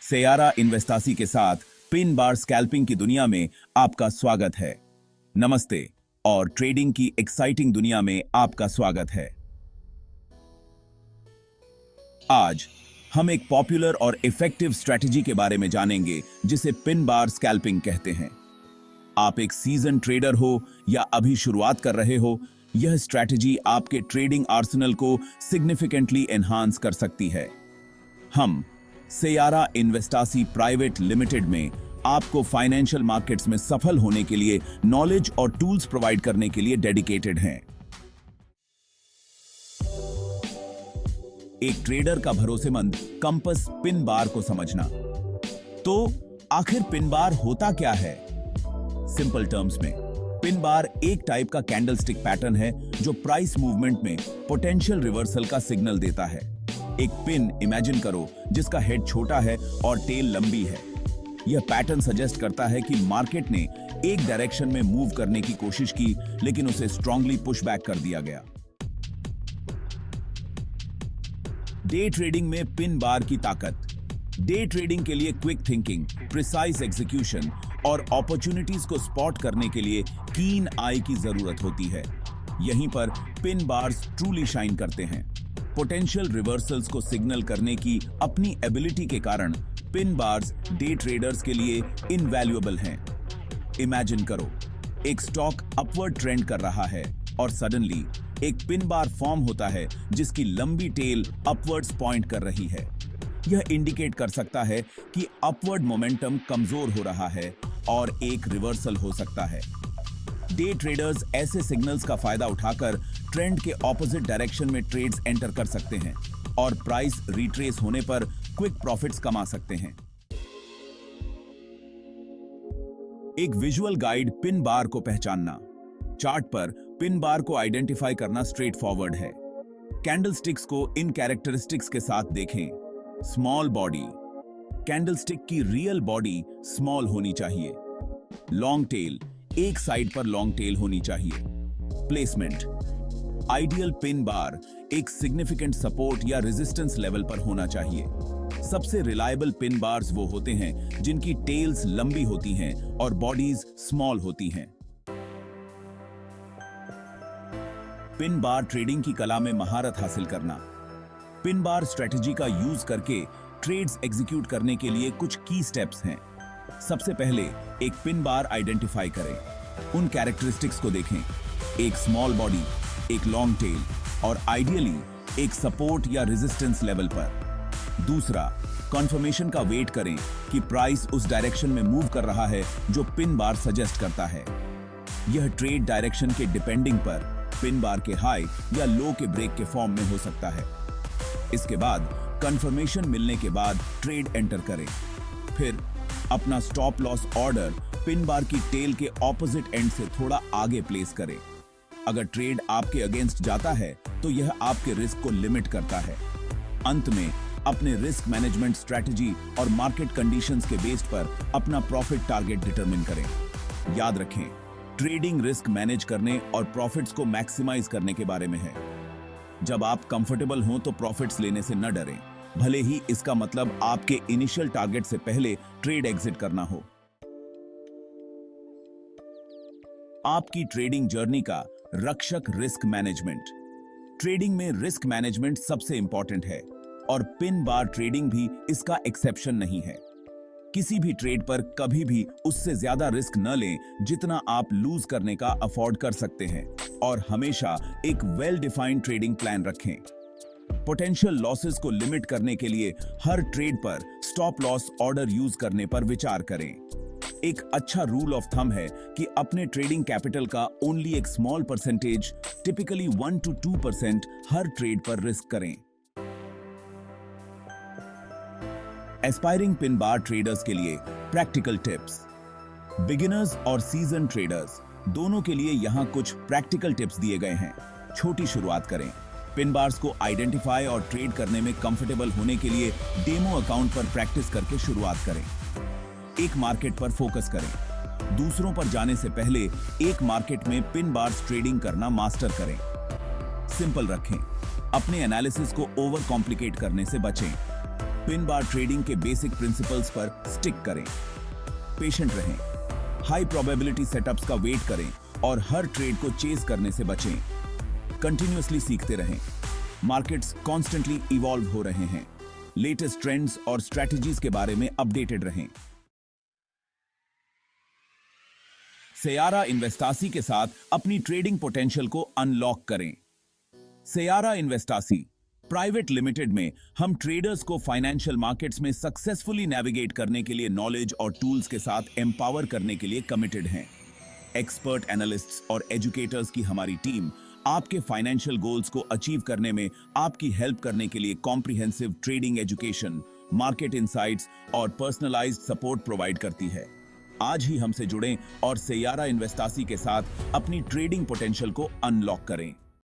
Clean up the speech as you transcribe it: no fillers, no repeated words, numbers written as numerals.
सेयारा इन्वेस्टासी के साथ pin bar scalping की दुनिया में आपका स्वागत है। नमस्ते और ट्रेडिंग की एक्साइटिंग दुनिया में आपका स्वागत है। आज हम एक पॉपुलर और इफेक्टिव स्ट्रेटजी के बारे में जानेंगे जिसे पिन बार स्कैल्पिंग कहते हैं। आप एक सीजन ट्रेडर हो या अभी शुरुआत कर रहे हो, यह स्ट्रेटजी आपके ट्रेडिंग आर्सेनल को सिग्निफिकेंटली एनहांस कर सकती है। हम सेयारा इन्वेस्टासी प्राइवेट लिमिटेड में आपको फाइनेंशियल मार्केट्स में सफल होने के लिए नॉलेज और टूल्स प्रोवाइड करने के लिए डेडिकेटेड हैं। एक ट्रेडर का भरोसेमंद कंपास पिन बार को समझना। तो आखिर पिन बार होता क्या है? सिंपल टर्म्स में पिन बार एक टाइप का कैंडलस्टिक पैटर्न है जो प्राइस मूवमेंट में पोटेंशियल रिवर्सल का सिग्नल देता है। एक पिन इमेजिन करो जिसका हेड छोटा है और टेल लंबी है। यह पैटर्न सजेस्ट करता है कि मार्केट ने एक डायरेक्शन में मूव करने की कोशिश की, लेकिन उसे स्ट्रांगली पुश बैक कर दिया गया। डे ट्रेडिंग में पिन बार की ताकत। डे ट्रेडिंग के लिए क्विक थिंकिंग, प्रिसाइज एग्जीक्यूशन और अपॉर्चुनिटीज को स्पॉट करने के लिए कीन आई की जरूरत होती है। यहीं पर पिन बार्स ट्रूली शाइन करते हैं। पोटेंशियल रिवर्सल्स को सिग्नल करने की अपनी एबिलिटी के कारण पिन बार्स डे ट्रेडर्स के लिए इनवैल्यूएबल हैं। इमेजिन करो, एक स्टॉक अपवर्ड ट्रेंड कर रहा है और सडनली एक पिन बार फॉर्म होता है जिसकी लंबी टेल अपवर्ड्स पॉइंट कर रही है। यह इंडिकेट कर सकता है कि अपवर्ड मोमेंटम कमजोर हो रहा है और एक रिवर्सल हो सकता है। डे ट्रेडर्स ऐसे सिग्नल्स का फायदा उठाकर ट्रेंड के ऑपोजिट डायरेक्शन में ट्रेड्स एंटर कर सकते हैं और प्राइस रिट्रेस होने पर क्विक प्रॉफिट्स कमा सकते हैं। एक विजुअल गाइड पिन बार को पहचानना। चार्ट पर पिन बार को आइडेंटिफाई करना स्ट्रेट फॉरवर्ड है। कैंडलस्टिक्स को इन कैरेक्टरिस्टिक्स के साथ देखें। स्मॉल बॉडी, कैंडलस्टिक की रियल बॉडी स्मॉल होनी चाहिए। लॉन्ग टेल, एक साइड पर लॉन्ग टेल होनी चाहिए। प्लेसमेंट, आइडियल पिन बार एक सिग्निफिकेंट सपोर्ट या रेजिस्टेंस लेवल पर होना चाहिए। सबसे रिलायबल पिन बार्स वो होते हैं जिनकी टेल्स लंबी होती हैं और बॉडीज स्मॉल होती हैं। पिन बार ट्रेडिंग की कला में महारत हासिल करना। पिन बार स्ट्रेटजी का यूज करके ट्रेड्स एग्जीक्यूट करने के लिए कुछ की स्टेप्स हैं। सबसे पहले एक पिन बार आइडेंटिफाई करें। उन कैरेक्टरिस्टिक्स को देखें, एक स्मॉल बॉडी, एक लॉन्ग टेल और आइडियली एक सपोर्ट या रेजिस्टेंस लेवल पर। दूसरा, कंफर्मेशन का वेट करें कि प्राइस उस डायरेक्शन में मूव कर रहा है जो पिन बार सजेस्ट करता है। यह ट्रेड डायरेक्शन के डिपेंडिंग पर पिन बार के हाई या लो के ब्रेक के फॉर्म में हो सकता है। इसके बाद कंफर्मेशन मिलने के बाद ट्रेड एंटर करें। फिर अपना stop loss order pin bar की टेल के ऑपोजिट एंड से थोड़ा आगे प्लेस करें। अगर ट्रेड आपके अगेंस्ट जाता है तो यह आपके रिस्क को लिमिट करता है। अंत में अपने रिस्क मैनेजमेंट स्ट्रेटजी और मार्केट कंडीशंस के बेस पर अपना प्रॉफिट टारगेट डिटरमिन करें। याद रखें, ट्रेडिंग रिस्क मैनेज करने और प्रॉफिट्स को मैक्सिमाइज करने के बारे में है। जब आप कंफर्टेबल हों तो प्रॉफिट्स लेने से न डरें, भले ही इसका मतलब आपके इनिशियल टारगेट से पहले ट्रेड एग्जिट करना हो। आपकी ट्रेडिंग जर्नी का रक्षक रिस्क मैनेजमेंट। ट्रेडिंग में रिस्क मैनेजमेंट सबसे इंपॉर्टेंट है और पिन बार ट्रेडिंग भी इसका एक्सेप्शन नहीं है। किसी भी ट्रेड पर कभी भी उससे ज्यादा रिस्क न लें जितना आप लूज करने का अफोर्ड कर सकते हैं और हमेशा एक वेल डिफाइंड ट्रेडिंग प्लान रखें। पोटेंशियल लॉसेस को लिमिट करने के लिए हर ट्रेड पर स्टॉप लॉस ऑर्डर यूज करने पर विचार करें। एक अच्छा रूल ऑफ थंब है कि अपने ट्रेडिंग कैपिटल का ओनली एक small percentage, typically 1 to 2% her trade पर रिस्क करें। एस्पायरिंग पिन बार ट्रेडर्स के लिए प्रैक्टिकल टिप्स। बिगिनर्स और सीजन ट्रेडर्स दोनों के लिए यहां कुछ प्रैक्टिकल टिप्स दिए गए हैं। छोटी शुरुआत करें। पिन बार्स को आइडेंटिफाई और ट्रेड करने में कंफर्टेबल होने के लिए डेमो अकाउंट पर प्रैक्टिस करके शुरुआत करें। एक मार्केट पर फोकस करें। दूसरों पर जाने से पहले एक मार्केट में पिन बार्स ट्रेडिंग करना मास्टर करें। सिंपल रखें। अपने एनालिसिस को ओवर कॉम्प्लिकेट करने से बचें। पिन बार ट्रेडिंग के बेसिक प्रिंसिपल्स पर स्टिक करें, पेशेंट रहें, हाई प्रोबेबिलिटी सेटअप्स का वेट करें और हर ट्रेड को चेज करने से बचें। कंटिन्यूअसली सीखते रहें। मार्केट्स कॉन्स्टेंटली इवॉल्व हो रहे हैं। लेटेस्ट ट्रेंड्स और स्ट्रेटजीज के बारे में अपडेटेड रहें। सेयारा इन्वेस्टासी के साथ अपनी ट्रेडिंग पोटेंशियल को अनलॉक करें। सेयारा इन्वेस्टासी प्राइवेट लिमिटेड में हम ट्रेडर्स को फाइनेंशियल मार्केट्स में सक्सेसफुली नेविगेट करने के लिए नॉलेज और टूल्स के साथ एम्पावर करने के लिए कमिटेड हैं। एक्सपर्ट एनालिस्ट्स और एजुकेटर्स की हमारी टीम आपके फाइनेंशियल गोल्स को अचीव करने में आपकी हेल्प करने के लिए comprehensive trading education, market insights और पर्सनलाइज्ड सपोर्ट प्रोवाइड करती है। आज ही हमसे जुड़ें और सेयारा इन्वेस्टासी के साथ अपनी ट्रेडिंग पोटेंशियल को अनलॉक करें।